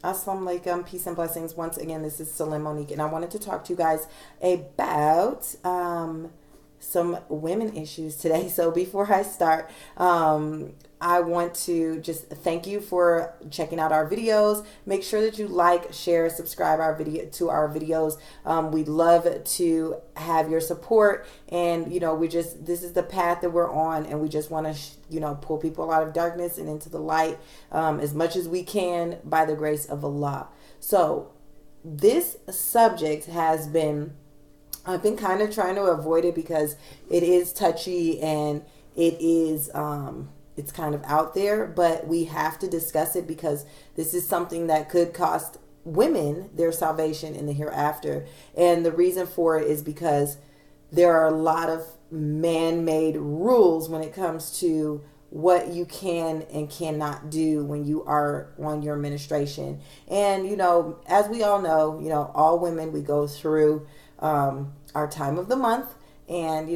Assalamu alaikum, peace and blessings. Once again, this is Salim Monique, and I wanted to talk to you guys about some women issues today. So before I start, I want to just thank you for checking out our videos. Make sure that you like, share, subscribe to our videos. We'd love to have your support, and this is the path that we're on, and we just want to pull people out of darkness and into the light as much as we can by the grace of Allah. So this subject I've been kind of trying to avoid it because it is touchy and it is it's kind of out there, but we have to discuss it because this is something that could cost women their salvation in the hereafter. And the reason for it is because there are a lot of man-made rules when it comes to what you can and cannot do when you are on your menstruation. And as we all know, all women, we go througthe time of the month, and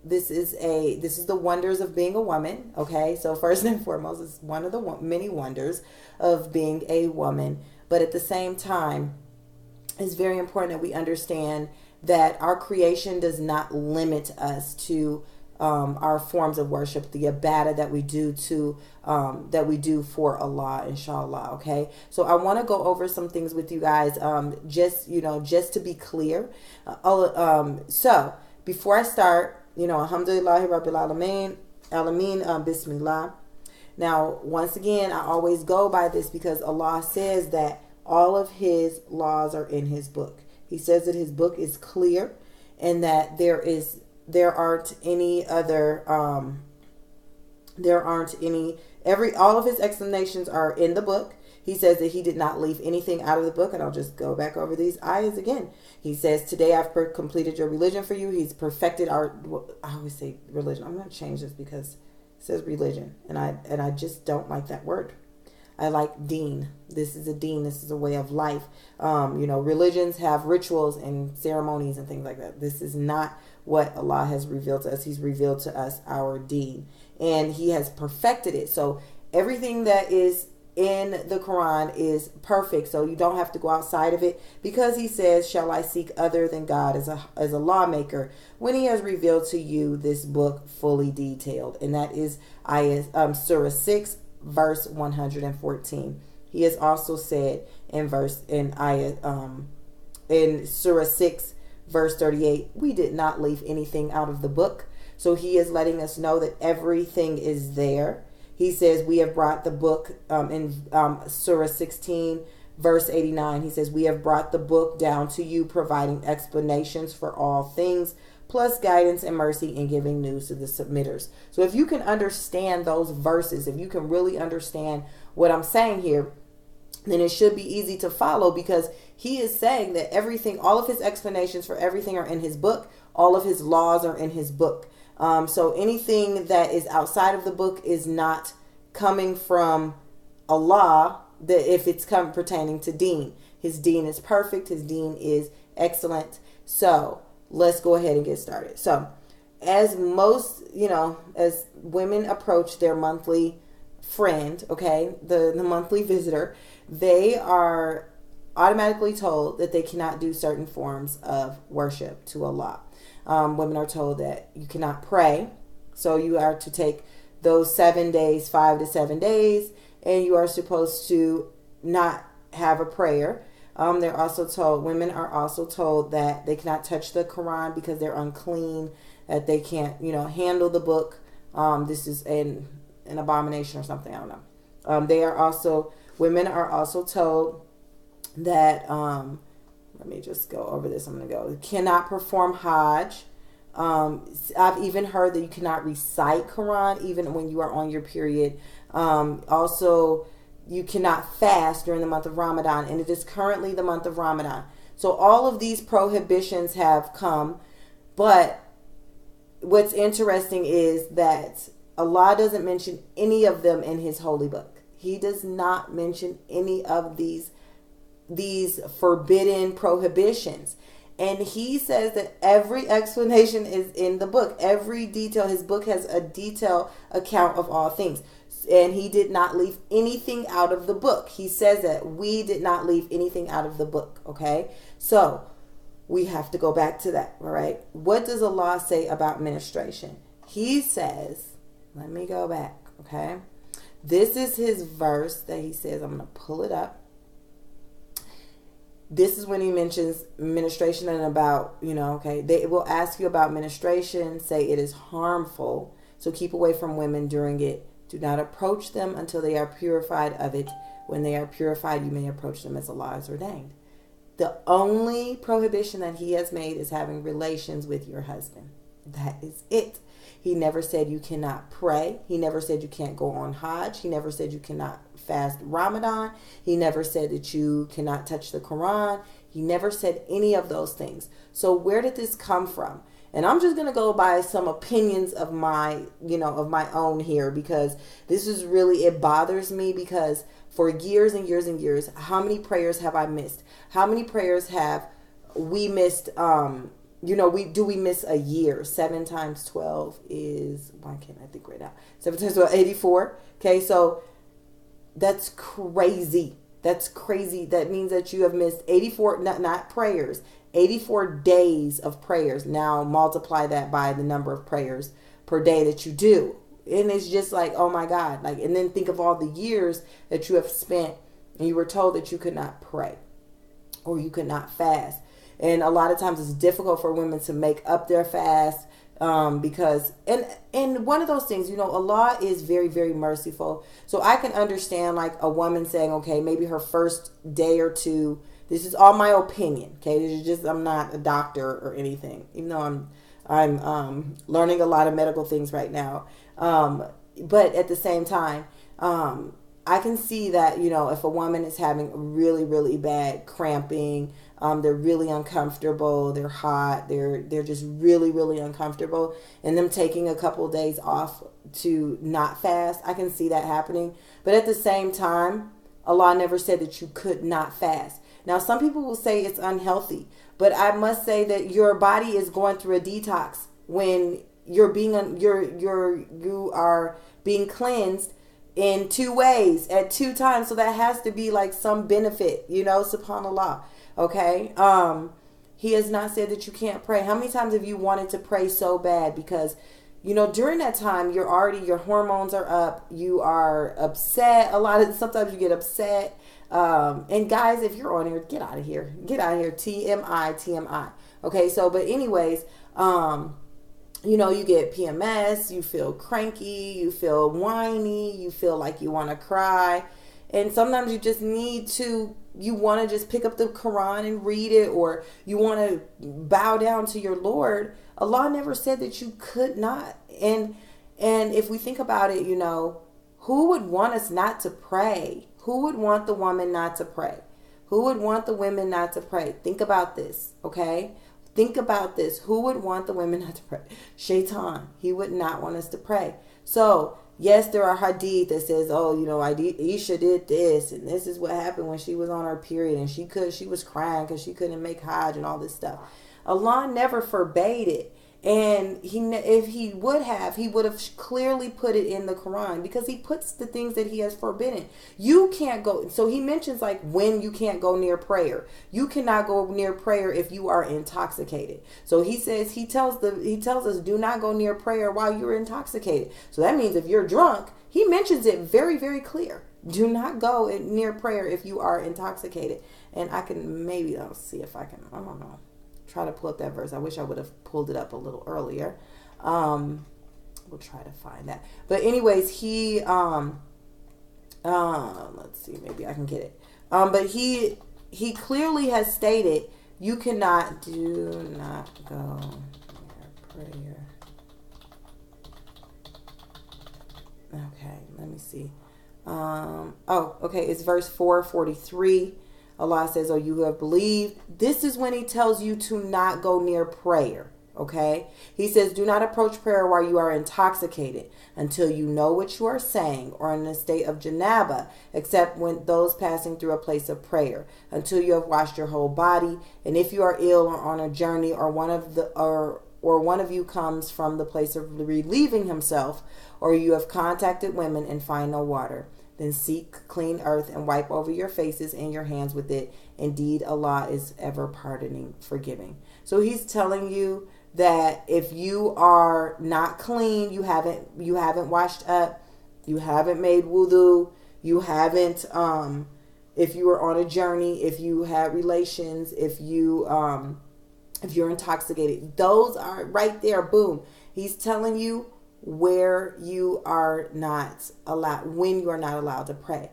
this is the wonders of being a woman. Okay, so first and foremost, it's one of the many wonders of being a woman, but at the same time, it's very important that we understand that our creation does not limit us to our forms of worship, the ibadah that we do for Allah, inshallah. Okay, so I want to go over some things with you guys, just to be clear. So before I start, alhamdulillahi rabbil alameen, bismillah. Now, once again, I always go by this because Allah says that all of His laws are in His book. He says that His book is clear, and that there aren't any other all of His explanations are in the book. He says that He did not leave anything out of the book, and I'll just go back over these ayahs again. He says, today I've completed your religion for you. He's perfected I always say religion. I'm going to change this because it says religion, and I just don't like that word. I like deen. This is a deen. This is a way of life. Religions have rituals and ceremonies and things like that. This is not what Allah has revealed to us. He's revealed to us our deen, and He has perfected it. So everything that is in the Quran is perfect. So you don't have to go outside of it, because He says, shall I seek other than God as a lawmaker, when He has revealed to you this book fully detailed? And that is Surah 6 verse 114. He has also said in Surah 6 verse 38, we did not leave anything out of the book. So He is letting us know that everything is there. He says, we have brought the book in Surah 16 verse 89. He says, we have brought the book down to you, providing explanations for all things, plus guidance and mercy, and giving news to the submitters. So if you can understand those verses, if you can really understand what I'm saying here, then it should be easy to follow, because He is saying that everything, all of His explanations for everything are in His book. All of His laws are in His book. So anything that is outside of the book is not coming from Allah, if it's pertaining to deen. His deen is perfect. His deen is excellent. So let's go ahead and get started. So as as women approach their monthly friend, okay, the monthly visitor, they are automatically told that they cannot do certain forms of worship to Allah. Women are told that you cannot pray. So you are to take those 7 days, 5 to 7 days, and you are supposed to not have a prayer. Women are also told that they cannot touch the Quran because they're unclean, that they can't, handle the book. This is an abomination or something. I don't know. Women are also told that, let me just go over this. I'm going to go. Cannot perform Hajj. I've even heard that you cannot recite Quran even when you are on your period. Also, you cannot fast during the month of Ramadan, and it is currently the month of Ramadan. So all of these prohibitions have come, but what's interesting is that Allah doesn't mention any of them in His holy book. He does not mention any of these forbidden prohibitions. And He says that every explanation is in the book. Every detail. His book has a detailed account of all things. And he did not leave anything out of the book. He says that we did not leave anything out of the book. Okay. So we have to go back to that. All right. What does Allah say about menstruation? He says, let me go back. Okay. This is his verse that he says, I'm going to pull it up. This is when he mentions menstruation and about, okay, they will ask you about menstruation, say it is harmful, so keep away from women during it. Do not approach them until they are purified of it. When they are purified, you may approach them as Allah has ordained. The only prohibition that he has made is having relations with your husband. That is it. He never said you cannot pray. He never said you can't go on Hajj. He never said you cannot fast Ramadan. He never said that you cannot touch the Quran. He never said any of those things. So where did this come from? And I'm just going to go by some opinions of my, of my own here, because this is really, it bothers me, because for years and years and years, how many prayers have I missed? How many prayers have we missed? We miss a year? 7 times 12 is, why can't I think right now? 7 times 12, 84. Okay, so that's crazy. That's crazy. That means that you have missed 84, not prayers, 84 days of prayers. Now multiply that by the number of prayers per day that you do. And it's just like, oh my God. And then think of all the years that you have spent and you were told that you could not pray or you could not fast. And a lot of times it's difficult for women to make up their fast because, and one of those things, Allah is very, very merciful. So I can understand like a woman saying, okay, maybe her first day or two, this is all my opinion. Okay. This is just, I'm not a doctor or anything, even though I'm learning a lot of medical things right now. But at the same time, I can see that, if a woman is having really, really bad cramping, they're really uncomfortable, they're hot, they're just really, really uncomfortable, and them taking a couple of days off to not fast, I can see that happening. But at the same time, Allah never said that you could not fast. Now, some people will say it's unhealthy, but I must say that your body is going through a detox when you are being cleansed in 2 ways at 2 times. So that has to be like some benefit, subhanAllah. Okay. He has not said that you can't pray. How many times have you wanted to pray so bad? Because, during that time, your hormones are up. You are upset. Sometimes you get upset. And guys, if you're on here, get out of here. Get out of here. TMI. Okay. So, but anyways, you get PMS, you feel cranky, you feel whiny, you feel like you want to cry. And sometimes you just you want to just pick up the Quran and read it, or you want to bow down to your Lord. Allah never said that you could not. And if we think about it, who would want us not to pray? Who would want the woman not to pray? Who would want the women not to pray? Think about this, okay? Think about this. Who would want the women not to pray? Shaitan. He would not want us to pray. So, yes, there are hadith that says, Aisha did this, and this is what happened when she was on her period, and she was crying because she couldn't make Hajj and all this stuff. Allah never forbade it. And if he would have clearly put it in the Quran, because he puts the things that he has forbidden. You can't go. So he mentions like when you can't go near prayer. You cannot go near prayer if you are intoxicated. So he tells us do not go near prayer while you're intoxicated. So that means if you're drunk, he mentions it very, very clear. Do not go near prayer if you are intoxicated. And I can I'll see if I can, I don't know, try to pull up that verse. I wish I would have pulled it up a little earlier. We'll try to find that. But anyways, he let's see, maybe I can get it. But he clearly has stated you do not go near prayer. Okay, let me see. Okay, it's verse 443. Allah says, oh, you have believed. This is when he tells you to not go near prayer. Okay. He says, do not approach prayer while you are intoxicated until you know what you are saying or in a state of janaba, except when those passing through a place of prayer, until you have washed your whole body. And if you are ill or on a journey or or one of you comes from the place of relieving himself, or you have contacted women and find no water, then seek clean earth and wipe over your faces and your hands with it. Indeed, Allah is ever pardoning, forgiving. So he's telling you that if you are not clean, you haven't washed up, you haven't made wudu, you haven't if you were on a journey, if you had relations, if you're intoxicated, those are right there. Boom. He's telling you where you are not allowed, when you are not allowed to pray.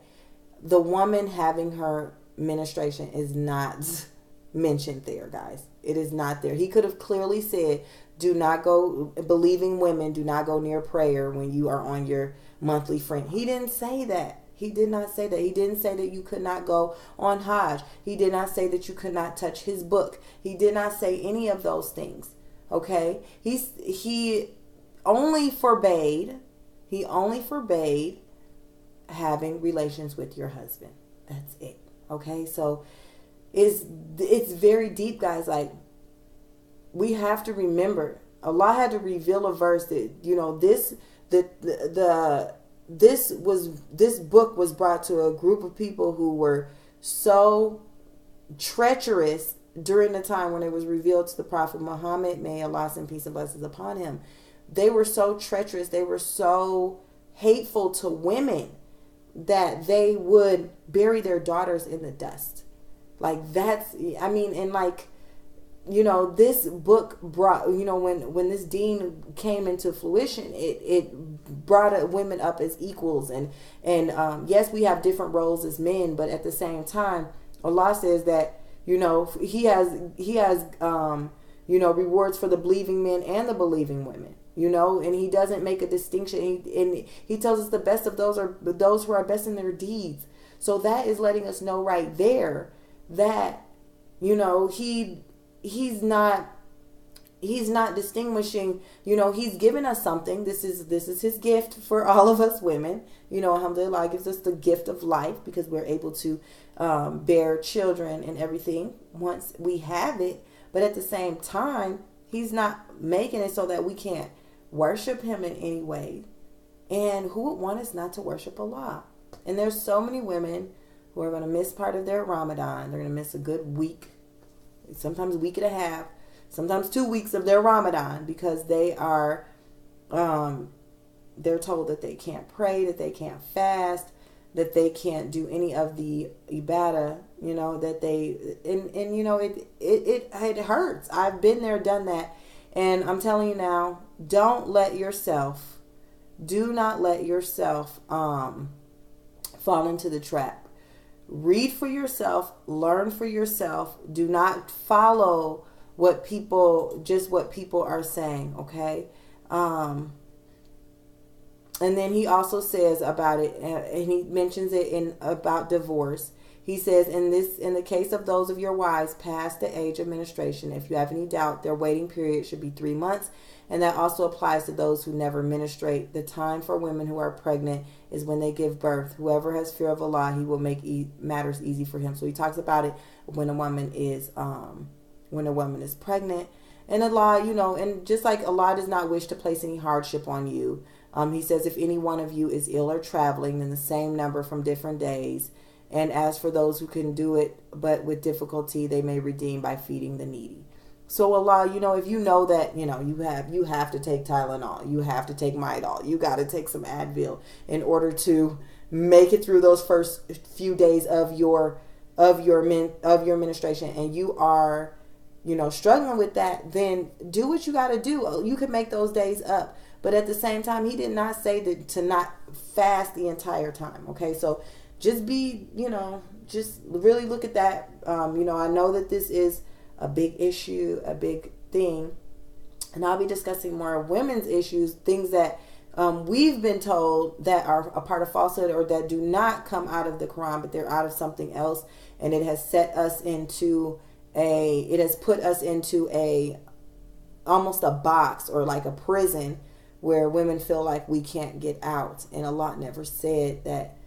The woman having her menstruation is not mentioned there, guys. It is not there. He could have clearly said, do not go, believing women, do not go near prayer when you are on your monthly friend. He didn't say that. He did not say that. He didn't say that you could not go on Hajj. He did not say that you could not touch his book. He did not say any of those things. Okay? He only forbade having relations with your husband. That's it. Okay? So it's very deep, guys. Like, we have to remember, Allah had to reveal a verse that, you know, this book was brought to a group of people who were so treacherous during the time when it was revealed to the Prophet Muhammad. May Allah send peace and blessings upon him. They were so treacherous. They were so hateful to women that they would bury their daughters in the dust. Like, that's, I mean, and like, you know, this book brought, you know, when this deen came into fruition, it brought women up as equals, and yes, we have different roles as men, but at the same time, Allah says that, you know, he has you know, rewards for the believing men and the believing women, you know, and he doesn't make a distinction. He tells us the best of those are those who are best in their deeds. So that is letting us know right there that, you know, he's not distinguishing, you know, he's given us something. This is his gift for all of us women. You know, alhamdulillah, gives us the gift of life because we're able to bear children and everything once we have it. But at the same time, he's not making it so that we can't worship him in any way. And who would want us not to worship Allah? And there's so many women who are going to miss part of their Ramadan. They're going to miss a good week, sometimes a week and a half, sometimes 2 weeks of their Ramadan, because they are, they're told that they can't pray, that they can't fast, that they can't do any of the ibadah, you know, that they, and you know, it hurts. I've been there, done that. And I'm telling you now, do not let yourself fall into the trap. Read for yourself, learn for yourself. Do not follow what people are saying, okay? And then he also says about it, and he mentions it about divorce. He says, in the case of those of your wives past the age of menstruation, if you have any doubt, their waiting period should be 3 months. And that also applies to those who never menstruate. The time for women who are pregnant is when they give birth. Whoever has fear of Allah, he will make matters easy for him. So he talks about it when a woman is pregnant. And Allah, you know, and just like Allah does not wish to place any hardship on you. He says, if any one of you is ill or traveling, then the same number from different days. And as for those who can do it, but with difficulty, they may redeem by feeding the needy. So Allah, you know, if you know that, you know, you have to take Tylenol, you have to take Midol, you got to take some Advil in order to make it through those first few days of your menstruation, and you are, you know, struggling with that, then do what you got to do. You can make those days up. But at the same time, he did not say that to not fast the entire time. Okay, so just be, you know, just really look at that. You know, I know that this is a big issue, a big thing, and I'll be discussing more of women's issues, things that we've been told that are a part of falsehood or that do not come out of the Quran, but they're out of something else, and it has put us into almost a box or like a prison where women feel like we can't get out. And Allah never said that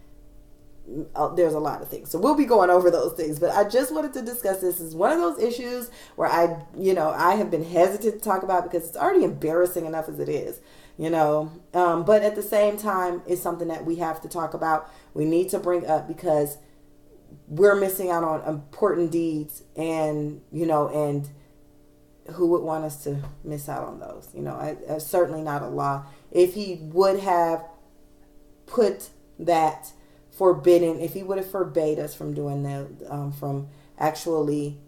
there's a lot of things. So we'll be going over those things. But I just wanted to discuss this as one of those issues where I have been hesitant to talk about because it's already embarrassing enough as it is. But at the same time, it's something that we have to talk about. We need to bring up because we're missing out on important deeds, and who would want us to miss out on those? Certainly not Allah. If he would have put that forbidden, if he would have forbade us from doing that, from actually,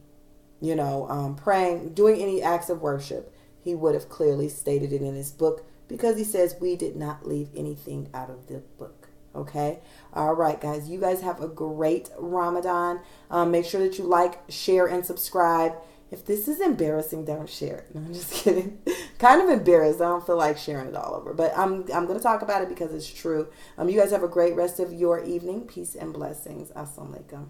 praying, doing any acts of worship, he would have clearly stated it in his book, because he says we did not leave anything out of the book. Okay. All right, guys. You guys have a great Ramadan. Make sure that you like, share, and subscribe. If this is embarrassing, don't share it. No, I'm just kidding. Kind of embarrassed. I don't feel like sharing it all over. But I'm going to talk about it because it's true. You guys have a great rest of your evening. Peace and blessings. Assalamu alaikum.